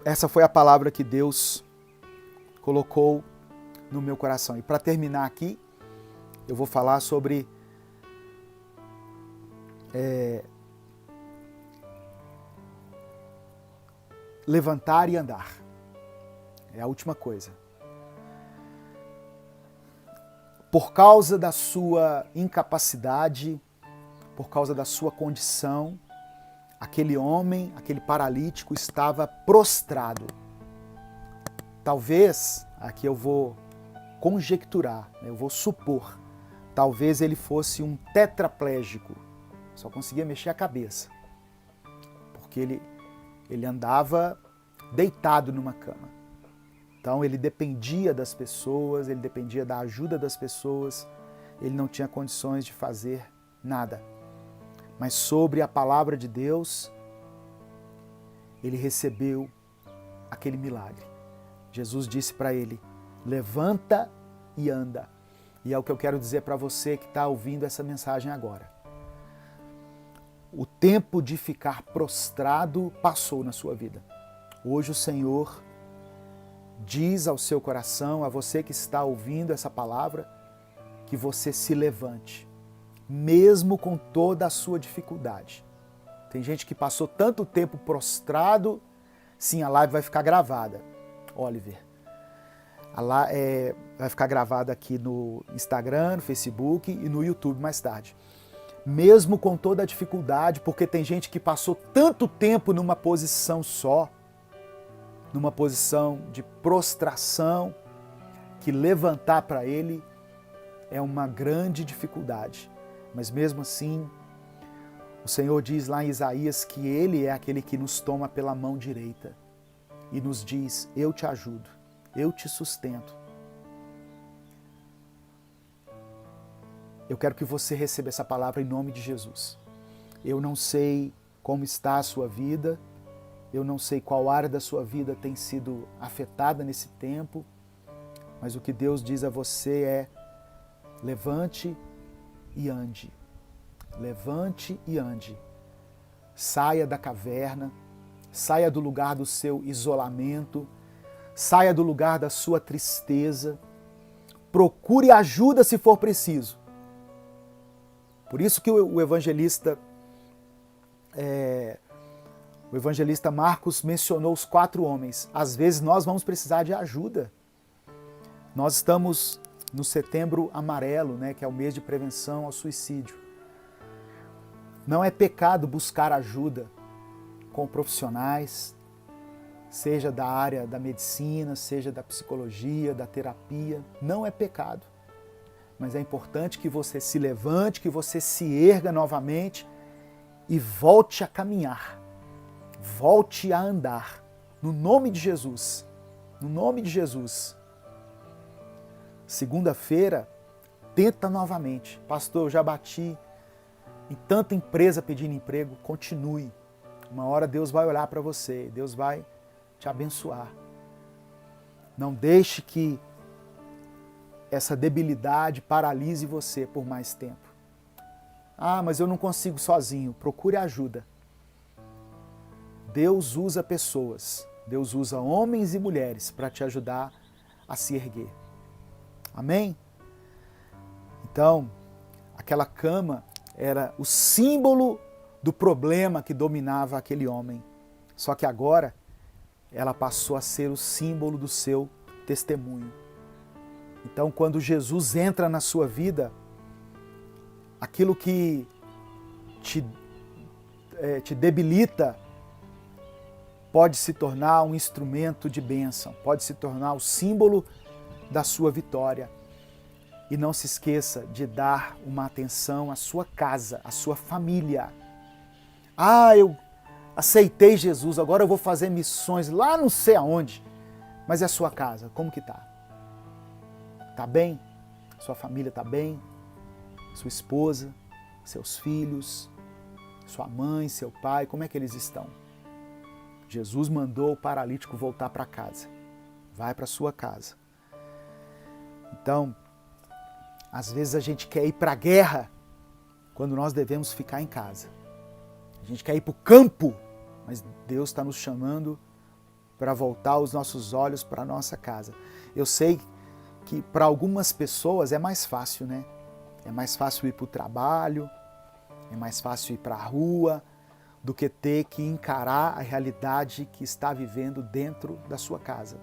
essa foi a palavra que Deus colocou no meu coração. E para terminar aqui, eu vou falar sobre levantar e andar. É a última coisa. Por causa da sua incapacidade, por causa da sua condição, aquele homem, aquele paralítico estava prostrado. Talvez, aqui eu vou conjecturar, eu vou supor, talvez ele fosse um tetraplégico, só conseguia mexer a cabeça, porque ele andava deitado numa cama. Então ele dependia das pessoas, ele dependia da ajuda das pessoas, ele não tinha condições de fazer nada. Mas sobre a palavra de Deus, ele recebeu aquele milagre. Jesus disse para ele, levanta e anda. E é o que eu quero dizer para você que está ouvindo essa mensagem agora. O tempo de ficar prostrado passou na sua vida. Hoje o Senhor diz ao seu coração, a você que está ouvindo essa palavra, que você se levante, mesmo com toda a sua dificuldade. Tem gente que passou tanto tempo prostrado, sim, a live vai ficar gravada, Oliver. Vai ficar gravada aqui no Instagram, no Facebook e no YouTube mais tarde. Mesmo com toda a dificuldade, porque tem gente que passou tanto tempo numa posição só, numa posição de prostração, que levantar para ele é uma grande dificuldade. Mas mesmo assim, o Senhor diz lá em Isaías que Ele é aquele que nos toma pela mão direita e nos diz, eu te ajudo, eu te sustento. Eu quero que você receba essa palavra em nome de Jesus. Eu não sei como está a sua vida, eu não sei qual área da sua vida tem sido afetada nesse tempo, mas o que Deus diz a você é, levante e ande. Levante e ande. Saia da caverna, saia do lugar do seu isolamento, saia do lugar da sua tristeza, procure ajuda se for preciso. Por isso que o evangelista Marcos mencionou os 4 homens. Às vezes nós vamos precisar de ajuda. Nós estamos no Setembro Amarelo, né, que é o mês de prevenção ao suicídio. Não é pecado buscar ajuda com profissionais, seja da área da medicina, seja da psicologia, da terapia. Não é pecado. Mas é importante que você se levante, que você se erga novamente e volte a caminhar. Volte a andar. No nome de Jesus. No nome de Jesus. Segunda-feira, tenta novamente. Pastor, eu já bati em tanta empresa pedindo emprego. Continue. Uma hora Deus vai olhar para você. Deus vai te abençoar. Não deixe que essa debilidade paralise você por mais tempo. Ah, mas eu não consigo sozinho. Procure ajuda. Deus usa pessoas. Deus usa homens e mulheres para te ajudar a se erguer. Amém? Então, aquela cama era o símbolo do problema que dominava aquele homem. Só que agora ela passou a ser o símbolo do seu testemunho. Então, quando Jesus entra na sua vida, aquilo que te debilita pode se tornar um instrumento de bênção, pode se tornar o símbolo da sua vitória. E não se esqueça de dar uma atenção à sua casa, à sua família. Ah, eu aceitei Jesus, agora eu vou fazer missões lá não sei aonde. Mas é a sua casa, como que tá? Tá bem? Sua família tá bem? Sua esposa, seus filhos, sua mãe, seu pai, como é que eles estão? Jesus mandou o paralítico voltar para casa. Vai para sua casa. Então, às vezes a gente quer ir para a guerra quando nós devemos ficar em casa. A gente quer ir para o campo, mas Deus está nos chamando para voltar os nossos olhos para a nossa casa. Eu sei que para algumas pessoas é mais fácil, né? É mais fácil ir para o trabalho, é mais fácil ir para a rua, do que ter que encarar a realidade que está vivendo dentro da sua casa.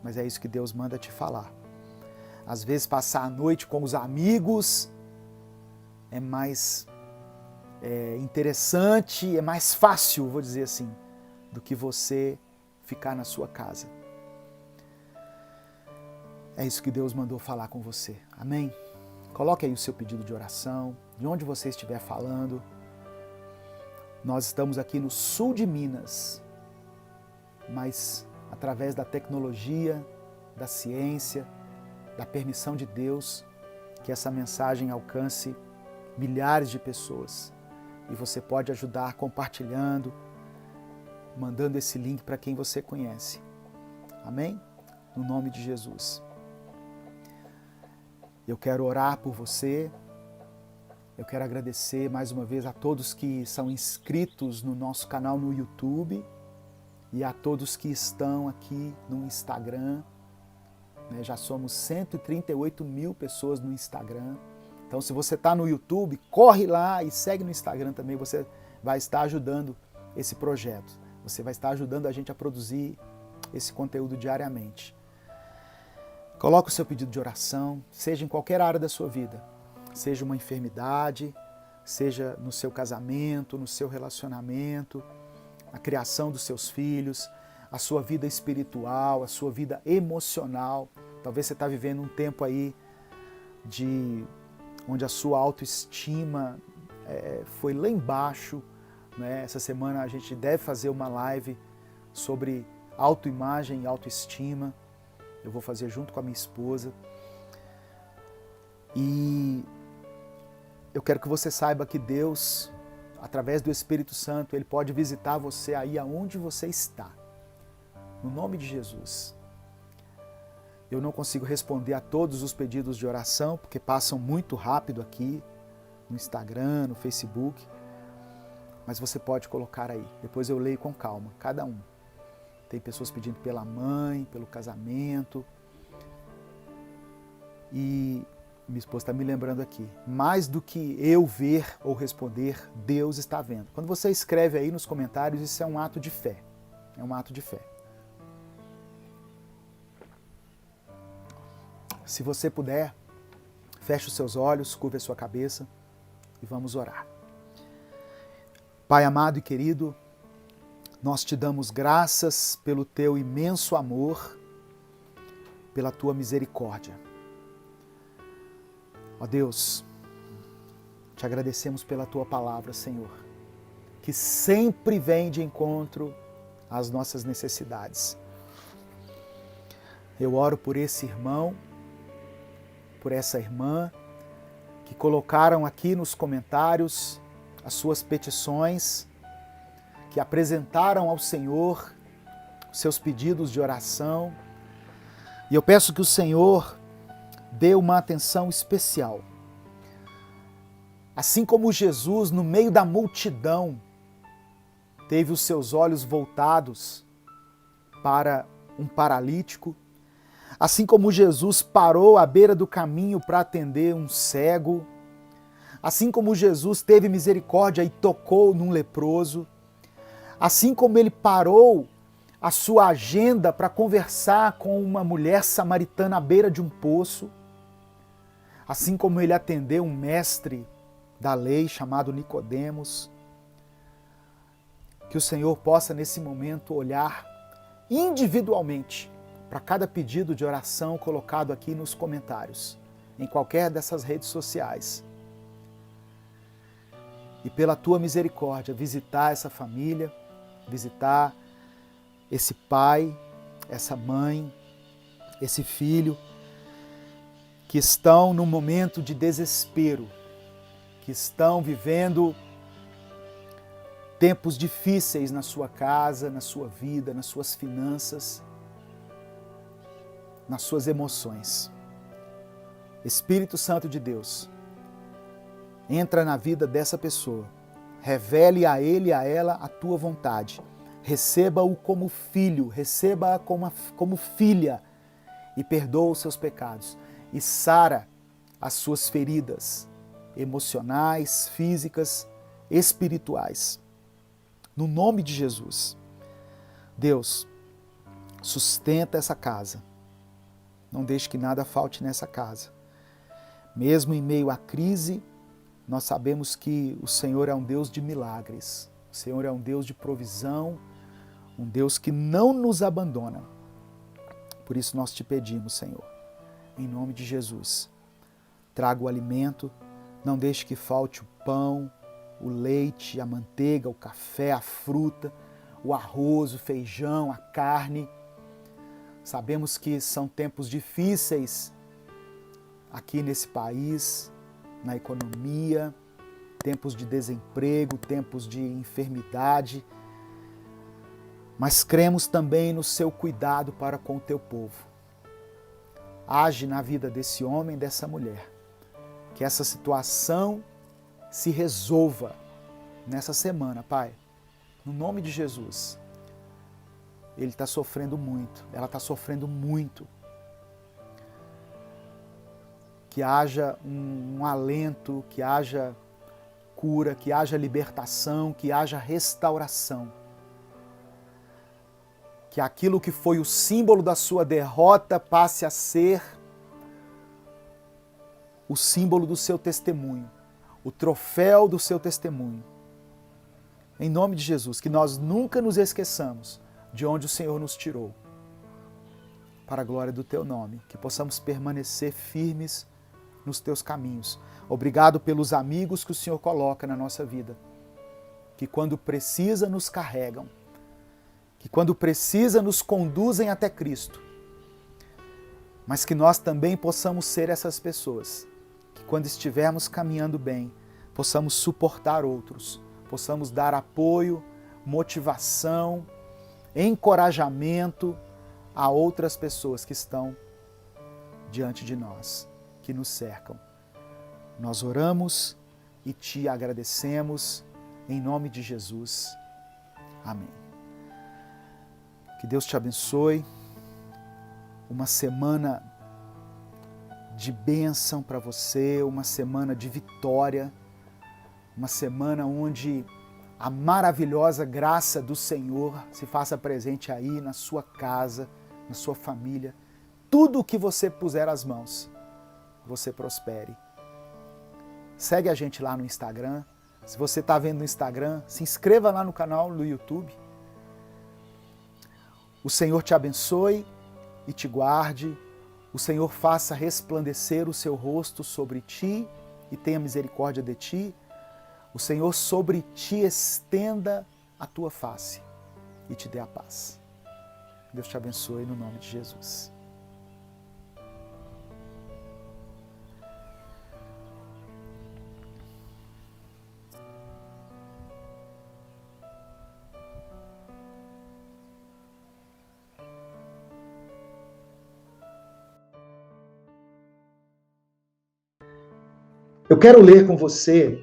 Mas é isso que Deus manda te falar. Às vezes passar a noite com os amigos é mais interessante, é mais fácil, vou dizer assim, do que você ficar na sua casa. É isso que Deus mandou falar com você. Amém? Coloque aí o seu pedido de oração, de onde você estiver falando. Nós estamos aqui no sul de Minas, mas através da tecnologia, da ciência, da permissão de Deus, que essa mensagem alcance milhares de pessoas. E você pode ajudar compartilhando, mandando esse link para quem você conhece. Amém? No nome de Jesus. Eu quero orar por você. Eu quero agradecer mais uma vez a todos que são inscritos no nosso canal no YouTube e a todos que estão aqui no Instagram. Já somos 138 mil pessoas no Instagram. Então, se você está no YouTube, corre lá e segue no Instagram também. Você vai estar ajudando esse projeto. Você vai estar ajudando a gente a produzir esse conteúdo diariamente. Coloque o seu pedido de oração, seja em qualquer área da sua vida. Seja uma enfermidade, seja no seu casamento, no seu relacionamento, a criação dos seus filhos, a sua vida espiritual, a sua vida emocional. Talvez você está vivendo um tempo aí onde a sua autoestima foi lá embaixo. Né? Essa semana a gente deve fazer uma live sobre autoimagem e autoestima. Eu vou fazer junto com a minha esposa. E eu quero que você saiba que Deus, através do Espírito Santo, Ele pode visitar você aí aonde você está. No nome de Jesus. Eu não consigo responder a todos os pedidos de oração, porque passam muito rápido aqui, no Instagram, no Facebook. Mas você pode colocar aí. Depois eu leio com calma, cada um. Tem pessoas pedindo pela mãe, pelo casamento. E minha esposa está me lembrando aqui. Mais do que eu ver ou responder, Deus está vendo. Quando você escreve aí nos comentários, isso é um ato de fé. É um ato de fé. Se você puder, feche os seus olhos, curve a sua cabeça e vamos orar. Pai amado e querido, nós te damos graças pelo teu imenso amor, pela tua misericórdia. Ó Deus, te agradecemos pela tua palavra, Senhor, que sempre vem de encontro às nossas necessidades. Eu oro por esse irmão, por essa irmã, que colocaram aqui nos comentários as suas petições, que apresentaram ao Senhor os seus pedidos de oração. E eu peço que o Senhor dê uma atenção especial. Assim como Jesus, no meio da multidão, teve os seus olhos voltados para um paralítico, assim como Jesus parou à beira do caminho para atender um cego, assim como Jesus teve misericórdia e tocou num leproso, assim como ele parou a sua agenda para conversar com uma mulher samaritana à beira de um poço, assim como ele atendeu um mestre da lei chamado Nicodemos, que o Senhor possa nesse momento olhar individualmente para cada pedido de oração colocado aqui nos comentários, em qualquer dessas redes sociais. E pela tua misericórdia visitar essa família, visitar esse pai, essa mãe, esse filho, que estão num momento de desespero, que estão vivendo tempos difíceis na sua casa, na sua vida, nas suas finanças, nas suas emoções. Espírito Santo de Deus, entra na vida dessa pessoa, revele a ele e a ela a tua vontade, receba-o como filho, receba-a como filha e perdoa os seus pecados e sara as suas feridas emocionais, físicas, espirituais. No nome de Jesus. Deus, sustenta essa casa. Não deixe que nada falte nessa casa. Mesmo em meio à crise, nós sabemos que o Senhor é um Deus de milagres. O Senhor é um Deus de provisão, um Deus que não nos abandona. Por isso nós te pedimos, Senhor, em nome de Jesus, traga o alimento, não deixe que falte o pão, o leite, a manteiga, o café, a fruta, o arroz, o feijão, a carne. Sabemos que são tempos difíceis aqui nesse país, na economia, tempos de desemprego, tempos de enfermidade, mas cremos também no seu cuidado para com o teu povo. Age na vida desse homem, dessa mulher, que essa situação se resolva nessa semana, Pai, no nome de Jesus. Ele está sofrendo muito, ela está sofrendo muito. Que haja um alento, que haja cura, que haja libertação, que haja restauração. Que aquilo que foi o símbolo da sua derrota passe a ser o símbolo do seu testemunho, o troféu do seu testemunho. Em nome de Jesus, que nós nunca nos esqueçamos de onde o Senhor nos tirou, para a glória do teu nome, que possamos permanecer firmes nos teus caminhos. Obrigado pelos amigos que o Senhor coloca na nossa vida, que quando precisa nos carregam, que quando precisa nos conduzem até Cristo, mas que nós também possamos ser essas pessoas, que quando estivermos caminhando bem, possamos suportar outros, possamos dar apoio, motivação, encorajamento a outras pessoas que estão diante de nós, que nos cercam. Nós oramos e te agradecemos em nome de Jesus. Amém. Que Deus te abençoe. Uma semana de bênção para você, uma semana de vitória, uma semana onde a maravilhosa graça do Senhor se faça presente aí na sua casa, na sua família. Tudo o que você puser as mãos, você prospere. Segue a gente lá no Instagram. Se você está vendo no Instagram, se inscreva lá no canal no YouTube. O Senhor te abençoe e te guarde. O Senhor faça resplandecer o seu rosto sobre ti e tenha misericórdia de ti. O Senhor sobre ti estenda a tua face e te dê a paz. Deus te abençoe no nome de Jesus. Eu quero ler com você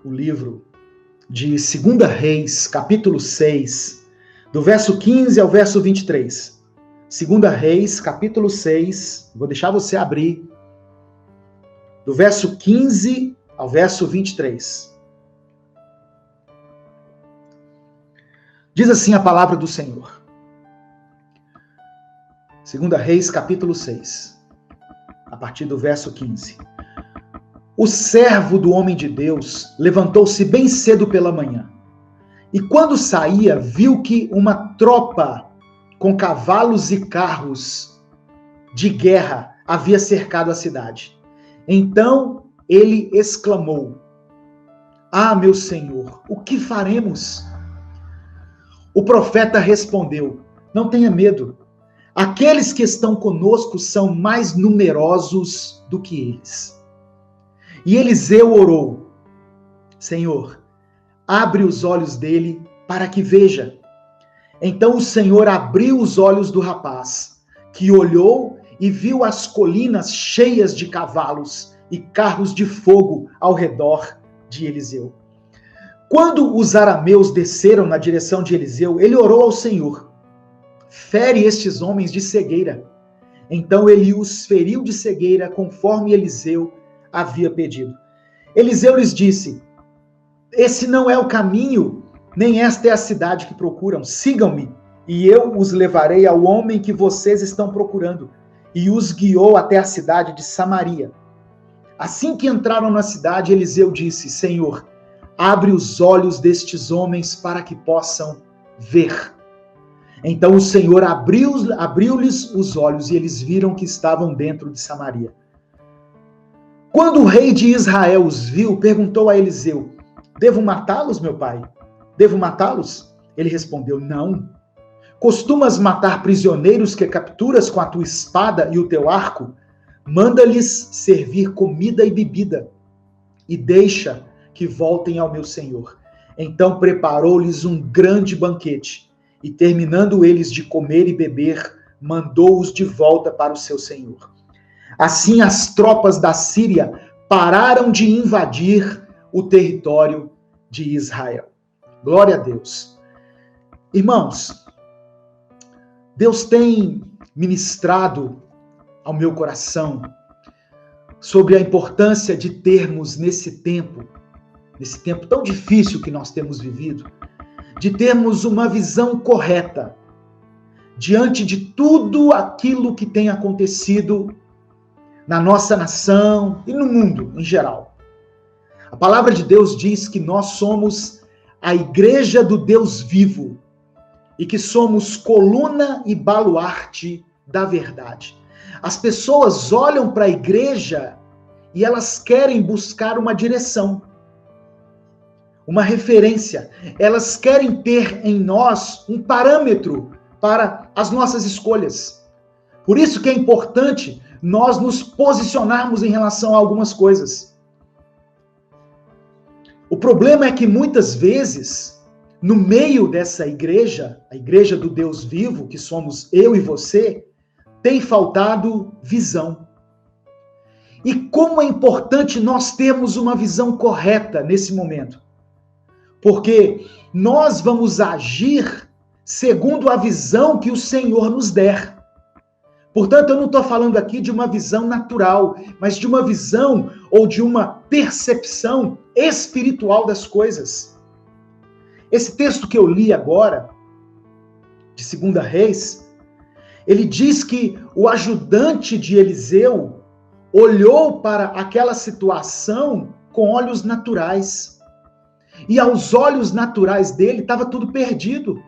o livro de 2 Reis, capítulo 6, do verso 15 ao verso 23. 2 Reis, capítulo 6, vou deixar você abrir, do verso 15 ao verso 23. Diz assim a palavra do Senhor. 2 Reis, capítulo 6. A partir do verso 15. O servo do homem de Deus levantou-se bem cedo pela manhã, e quando saía, viu que uma tropa com cavalos e carros de guerra havia cercado a cidade. Então ele exclamou: "Ah, meu senhor, o que faremos?" O profeta respondeu: "Não tenha medo. Aqueles que estão conosco são mais numerosos do que eles." E Eliseu orou: "Senhor, abre os olhos dele para que veja." Então o Senhor abriu os olhos do rapaz, que olhou e viu as colinas cheias de cavalos e carros de fogo ao redor de Eliseu. Quando os arameus desceram na direção de Eliseu, ele orou ao Senhor: fere estes homens de cegueira. Então ele os feriu de cegueira, conforme Eliseu havia pedido. Eliseu lhes disse: esse não é o caminho, nem esta é a cidade que procuram. Sigam-me, e eu os levarei ao homem que vocês estão procurando. E os guiou até a cidade de Samaria. Assim que entraram na cidade, Eliseu disse: Senhor, abre os olhos destes homens para que possam ver. Então o Senhor abriu-lhes os olhos e eles viram que estavam dentro de Samaria. Quando o rei de Israel os viu, perguntou a Eliseu: devo matá-los, meu pai? Devo matá-los? Ele respondeu: não. Costumas matar prisioneiros que capturas com a tua espada e o teu arco? Manda-lhes servir comida e bebida, e deixa que voltem ao meu senhor. Então preparou-lhes um grande banquete, e terminando eles de comer e beber, mandou-os de volta para o seu senhor. Assim as tropas da Síria pararam de invadir o território de Israel. Glória a Deus. Irmãos, Deus tem ministrado ao meu coração sobre a importância de termos nesse tempo tão difícil que nós temos vivido, de termos uma visão correta diante de tudo aquilo que tem acontecido na nossa nação e no mundo em geral. A palavra de Deus diz que nós somos a igreja do Deus vivo e que somos coluna e baluarte da verdade. As pessoas olham para a igreja e elas querem buscar uma direção, uma referência. Elas querem ter em nós um parâmetro para as nossas escolhas. Por isso que é importante nós nos posicionarmos em relação a algumas coisas. O problema é que muitas vezes, no meio dessa igreja, a igreja do Deus vivo, que somos eu e você, tem faltado visão. E como é importante nós termos uma visão correta nesse momento. Porque nós vamos agir segundo a visão que o Senhor nos der. Portanto, eu não estou falando aqui de uma visão natural, mas de uma visão ou de uma percepção espiritual das coisas. Esse texto que eu li agora, de 2 Reis, ele diz que o ajudante de Eliseu olhou para aquela situação com olhos naturais. E aos olhos naturais dele estava tudo perdido.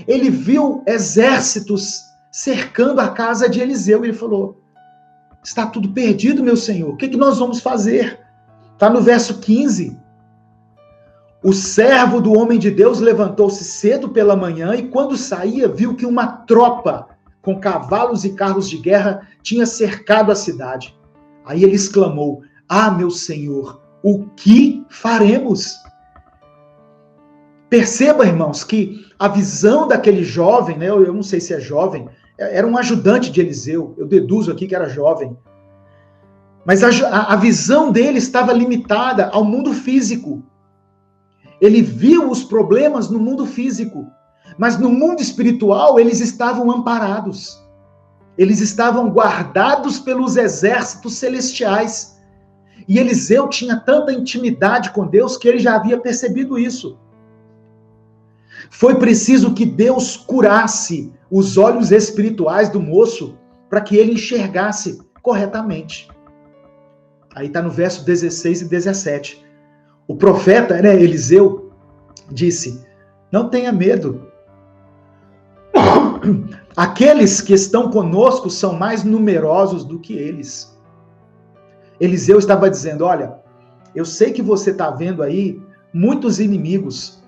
Ele viu exércitos cercando a casa de Eliseu. Ele falou: está tudo perdido, meu senhor. O que nós vamos fazer? Está no verso 15. O servo do homem de Deus levantou-se cedo pela manhã e quando saía viu que uma tropa com cavalos e carros de guerra tinha cercado a cidade. Aí ele exclamou: ah, meu senhor, o que faremos? Perceba, irmãos, que a visão daquele jovem, né, eu não sei se é jovem, era um ajudante de Eliseu, eu deduzo aqui que era jovem, mas a visão dele estava limitada ao mundo físico. Ele viu os problemas no mundo físico, mas no mundo espiritual eles estavam amparados. Eles estavam guardados pelos exércitos celestiais. E Eliseu tinha tanta intimidade com Deus que ele já havia percebido isso. Foi preciso que Deus curasse os olhos espirituais do moço para que ele enxergasse corretamente. Aí está no verso 16 e 17. O profeta, né, Eliseu, disse: não tenha medo. Aqueles que estão conosco são mais numerosos do que eles. Eliseu estava dizendo: olha, eu sei que você está vendo aí muitos inimigos,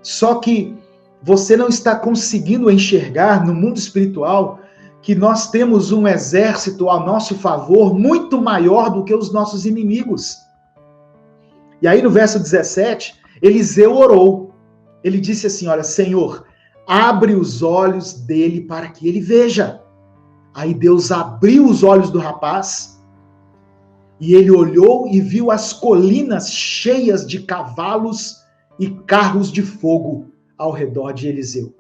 só que você não está conseguindo enxergar no mundo espiritual que nós temos um exército a nosso favor muito maior do que os nossos inimigos. E aí no verso 17, Eliseu orou. Ele disse assim: olha, Senhor, abre os olhos dele para que ele veja. Aí Deus abriu os olhos do rapaz e ele olhou e viu as colinas cheias de cavalos e carros de fogo ao redor de Eliseu.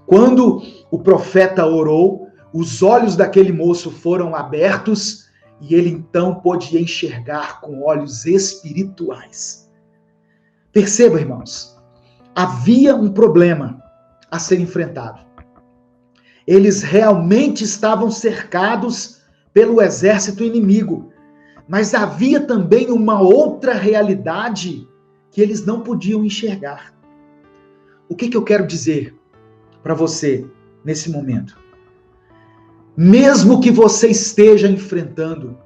Quando o profeta orou, os olhos daquele moço foram abertos e ele então pôde enxergar com olhos espirituais. Perceba, irmãos, havia um problema a ser enfrentado. Eles realmente estavam cercados pelo exército inimigo, mas havia também uma outra realidade que eles não podiam enxergar. O que eu quero dizer para você nesse momento? Mesmo que você esteja enfrentando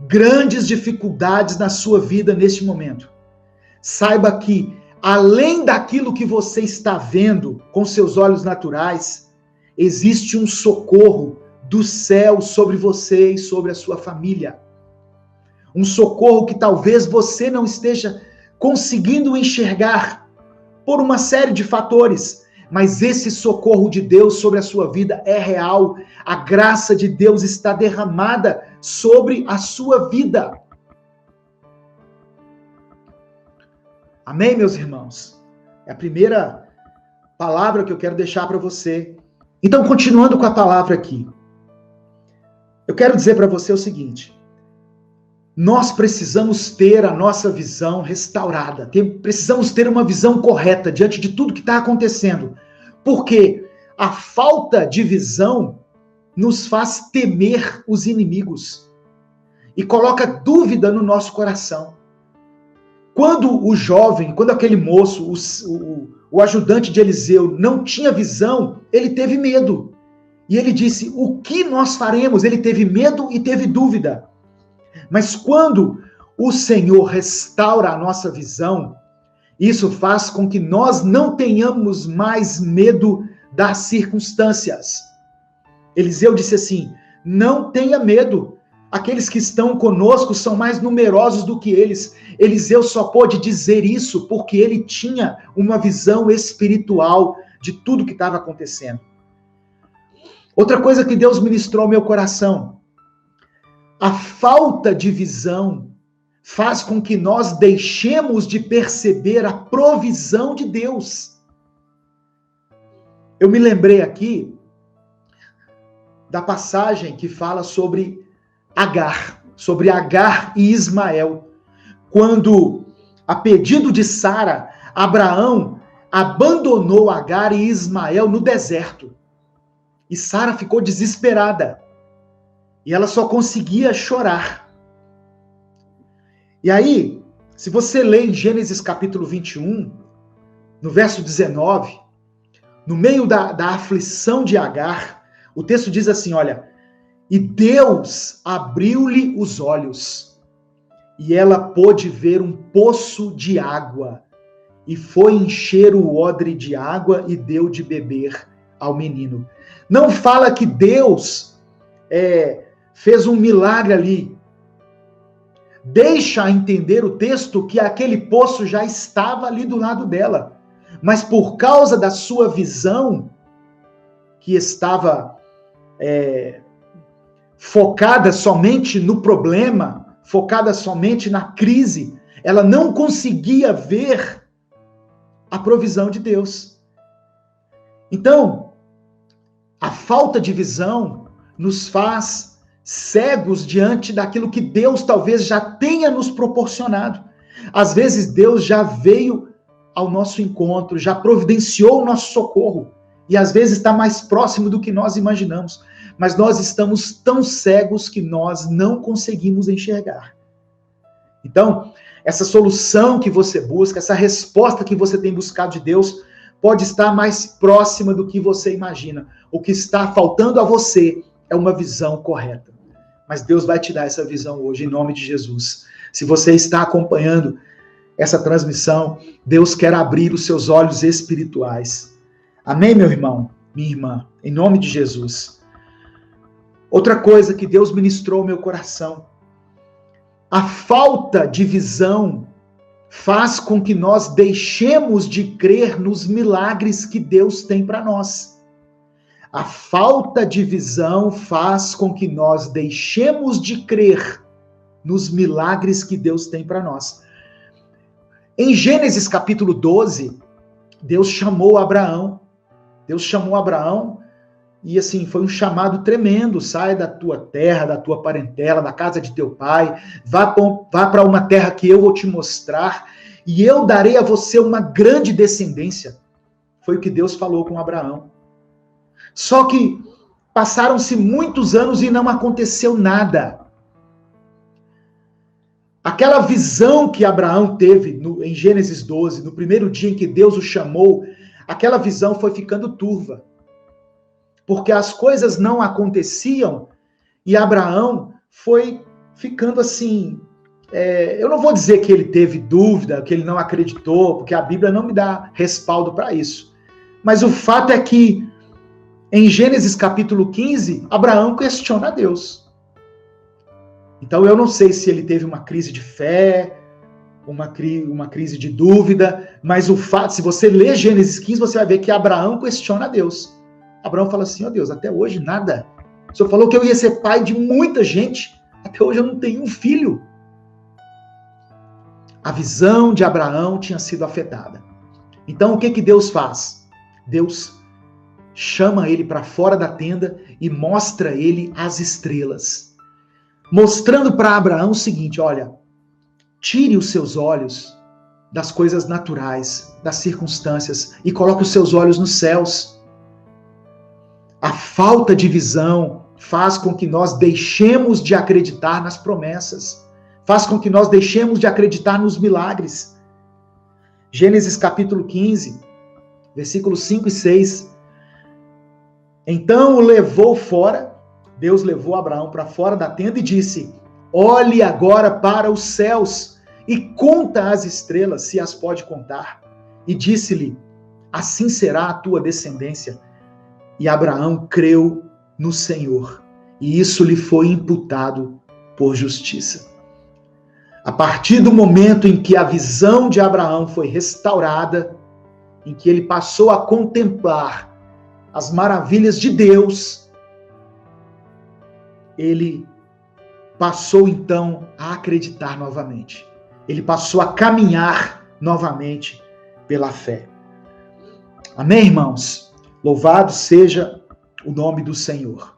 grandes dificuldades na sua vida neste momento, saiba que, além daquilo que você está vendo com seus olhos naturais, existe um socorro do céu sobre você e sobre a sua família. Um socorro que talvez você não esteja conseguindo enxergar por uma série de fatores, mas esse socorro de Deus sobre a sua vida é real. A graça de Deus está derramada sobre a sua vida. Amém, meus irmãos? É a primeira palavra que eu quero deixar para você. Então, continuando com a palavra aqui, eu quero dizer para você o seguinte: nós precisamos ter a nossa visão restaurada, precisamos ter uma visão correta diante de tudo que está acontecendo, porque a falta de visão nos faz temer os inimigos e coloca dúvida no nosso coração. Quando o jovem, quando aquele moço, o ajudante de Eliseu não tinha visão, ele teve medo. E ele disse: o que nós faremos? Ele teve medo e teve dúvida. Mas quando o Senhor restaura a nossa visão, isso faz com que nós não tenhamos mais medo das circunstâncias. Eliseu disse assim: não tenha medo. Aqueles que estão conosco são mais numerosos do que eles. Eliseu só pôde dizer isso porque ele tinha uma visão espiritual de tudo que estava acontecendo. Outra coisa que Deus ministrou ao meu coração: a falta de visão faz com que nós deixemos de perceber a provisão de Deus. Eu me lembrei aqui da passagem que fala sobre Agar e Ismael. Quando, a pedido de Sara, Abraão abandonou Agar e Ismael no deserto. E Sara ficou desesperada. E ela só conseguia chorar. E aí, se você lê em Gênesis capítulo 21, no verso 19, no meio da aflição de Agar, o texto diz assim, olha: e Deus abriu-lhe os olhos, e ela pôde ver um poço de água, e foi encher o odre de água e deu de beber ao menino. Não fala que Deus fez um milagre ali. Deixa entender o texto que aquele poço já estava ali do lado dela. Mas por causa da sua visão, que estava focada somente no problema, focada somente na crise, ela não conseguia ver a provisão de Deus. Então, a falta de visão nos faz cegos diante daquilo que Deus talvez já tenha nos proporcionado. Às vezes Deus já veio ao nosso encontro, já providenciou o nosso socorro, e às vezes está mais próximo do que nós imaginamos, mas nós estamos tão cegos que nós não conseguimos enxergar. Então, essa solução que você busca, essa resposta que você tem buscado de Deus, pode estar mais próxima do que você imagina. O que está faltando a você é uma visão correta. Mas Deus vai te dar essa visão hoje, em nome de Jesus. Se você está acompanhando essa transmissão, Deus quer abrir os seus olhos espirituais. Amém, meu irmão, minha irmã, em nome de Jesus. Outra coisa que Deus ministrou ao meu coração: a falta de visão faz com que nós deixemos de crer nos milagres que Deus tem para nós. A falta de visão faz com que nós deixemos de crer nos milagres que Deus tem para nós. Em Gênesis capítulo 12, Deus chamou Abraão. Deus chamou Abraão e assim, foi um chamado tremendo. Sai da tua terra, da tua parentela, da casa de teu pai, vá para uma terra que eu vou te mostrar e eu darei a você uma grande descendência. Foi o que Deus falou com Abraão. Só que passaram-se muitos anos e não aconteceu nada. Aquela visão que Abraão teve em Gênesis 12, no primeiro dia em que Deus o chamou, aquela visão foi ficando turva. Porque as coisas não aconteciam e Abraão foi ficando assim. Eu não vou dizer que ele teve dúvida, que ele não acreditou, porque a Bíblia não me dá respaldo para isso. Mas o fato é que em Gênesis capítulo 15, Abraão questiona a Deus. Então eu não sei se ele teve uma crise de fé, uma crise de dúvida, mas o fato, se você ler Gênesis 15, você vai ver que Abraão questiona a Deus. Abraão fala assim, ó Deus, até hoje nada. O Senhor falou que eu ia ser pai de muita gente, até hoje eu não tenho um filho. A visão de Abraão tinha sido afetada. Então o que Deus faz? Deus chama ele para fora da tenda e mostra a ele as estrelas. Mostrando para Abraão o seguinte, olha, tire os seus olhos das coisas naturais, das circunstâncias, e coloque os seus olhos nos céus. A falta de visão faz com que nós deixemos de acreditar nas promessas, faz com que nós deixemos de acreditar nos milagres. Gênesis capítulo 15, versículos 5 e 6. Então o levou fora, Deus levou Abraão para fora da tenda e disse, olhe agora para os céus e conta as estrelas, se as pode contar. E disse-lhe, assim será a tua descendência. E Abraão creu no Senhor, e isso lhe foi imputado por justiça. A partir do momento em que a visão de Abraão foi restaurada, em que ele passou a contemplar as maravilhas de Deus, ele passou então a acreditar novamente. Ele passou a caminhar novamente pela fé. Amém, irmãos? Louvado seja o nome do Senhor.